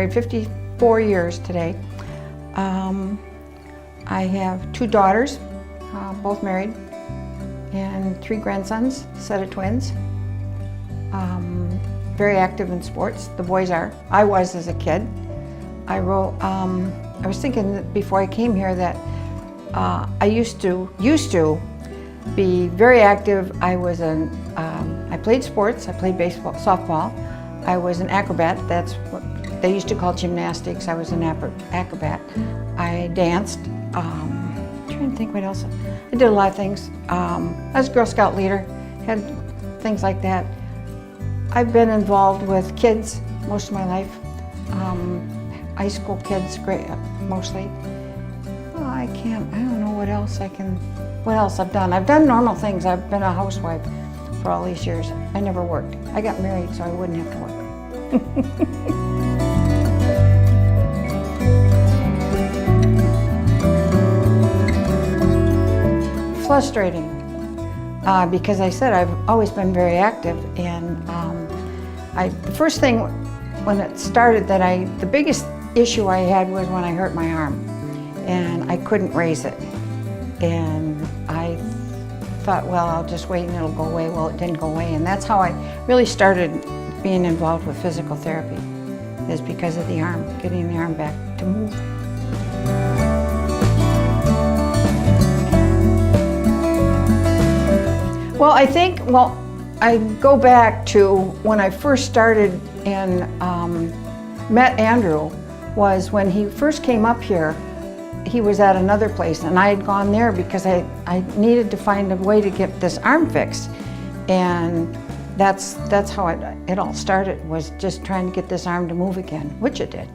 married 54 years today. I have 2 daughters, both married, and 3 grandsons, a set of twins. Very active in sports, the boys are. I was as a kid. I was thinking that before I came here that I used to be very active. I played sports. I played baseball, softball. I was an acrobat. That's what they used to call gymnastics. I was an acrobat. I danced. I'm trying to think what else. I did a lot of things. I was a Girl Scout leader. Had things like that. I've been involved with kids most of my life. High school kids, mostly. Oh, I don't know what else I've done. I've done normal things. I've been a housewife for all these years. I never worked. I got married so I wouldn't have to work. Frustrating, because I said I've always been very active, and the first thing when it started the biggest issue I had was when I hurt my arm and I couldn't raise it, and I thought, well, I'll just wait and it'll go away. Well, it didn't go away, and that's how I really started being involved with physical therapy, is because of the arm, getting the arm back to move. Well, I go back to when I first started and met Andrew. Was when he first came up here. He was at another place, and I had gone there because I needed to find a way to get this arm fixed, and that's how it all started, was just trying to get this arm to move again, which it did.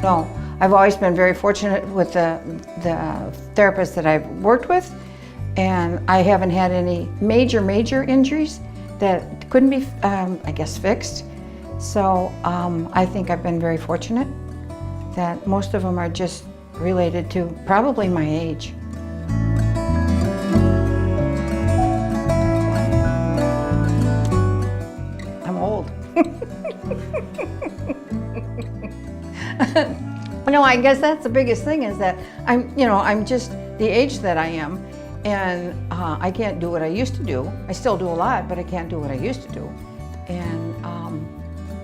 No, I've always been very fortunate with the therapists that I've worked with, and I haven't had any major injuries that couldn't be, I guess, fixed. So I think I've been very fortunate that most of them are just related to probably my age. I'm old. No, I guess that's the biggest thing, is that I'm just the age that I am. And I can't do what I used to do. I still do a lot, but I can't do what I used to do. And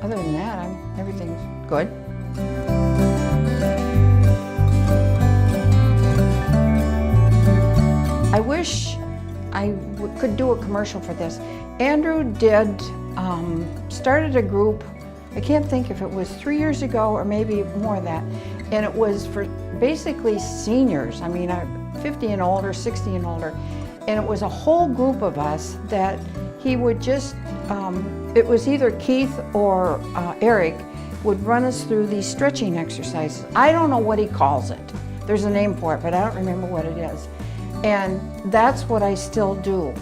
other than that, everything's good. I wish I could do a commercial for this. Andrew started a group, I can't think if it was 3 years ago or maybe more of that, and it was for basically seniors. I mean, 50 and older, 60 and older, and it was a whole group of us that he would just, it was either Keith or Eric would run us through these stretching exercises. I don't know what he calls it. There's a name for it, but I don't remember what it is. And that's what I still do.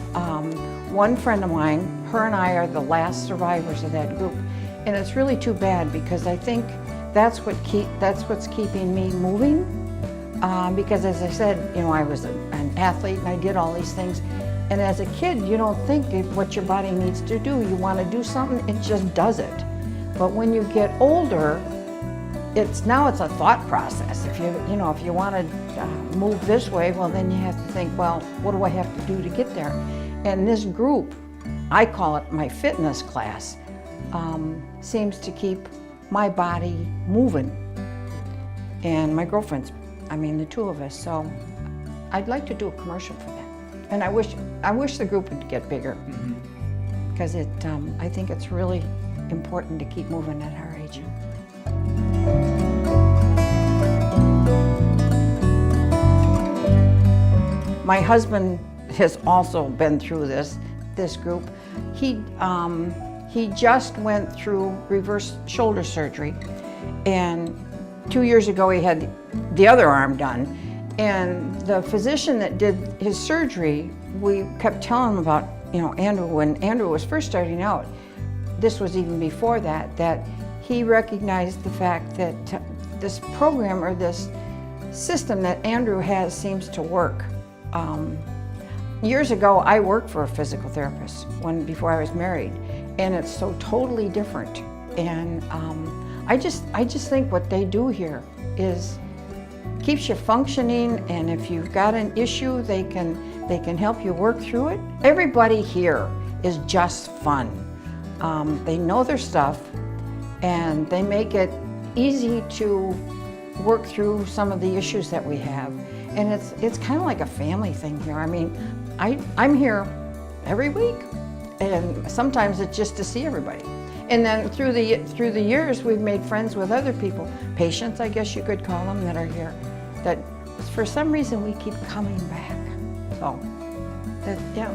One friend of mine, her and I are the last survivors of that group, and it's really too bad, because I think that's what's keeping me moving. Because as I said, I was an athlete and I did all these things. And as a kid, you don't think what your body needs to do. You want to do something, it just does it. But when you get older, now it's a thought process. If you want to move this way, well, then you have to think, well, what do I have to do to get there? And this group, I call it my fitness class, seems to keep my body moving. And my girlfriend's, the 2 of us, so I'd like to do a commercial for that. And I wish the group would get bigger, because I think it's really important to keep moving at our age. My husband has also been through this group. He just went through reverse shoulder surgery, and 2 years ago he had the other arm done, and the physician that did his surgery, we kept telling him about Andrew. When Andrew was first starting out, this was even before that he recognized the fact that this program, or this system that Andrew has, seems to work. Years ago, I worked for a physical therapist before I was married, and it's so totally different. And I just think what they do here is keeps you functioning, and if you've got an issue, they can help you work through it. Everybody here is just fun. They know their stuff, and they make it easy to work through some of the issues that we have. And it's kind of like a family thing here. I mean, I'm here every week, and sometimes it's just to see everybody. And then through the years, we've made friends with other people, patients, I guess you could call them, that are here, that for some reason we keep coming back. So, yeah.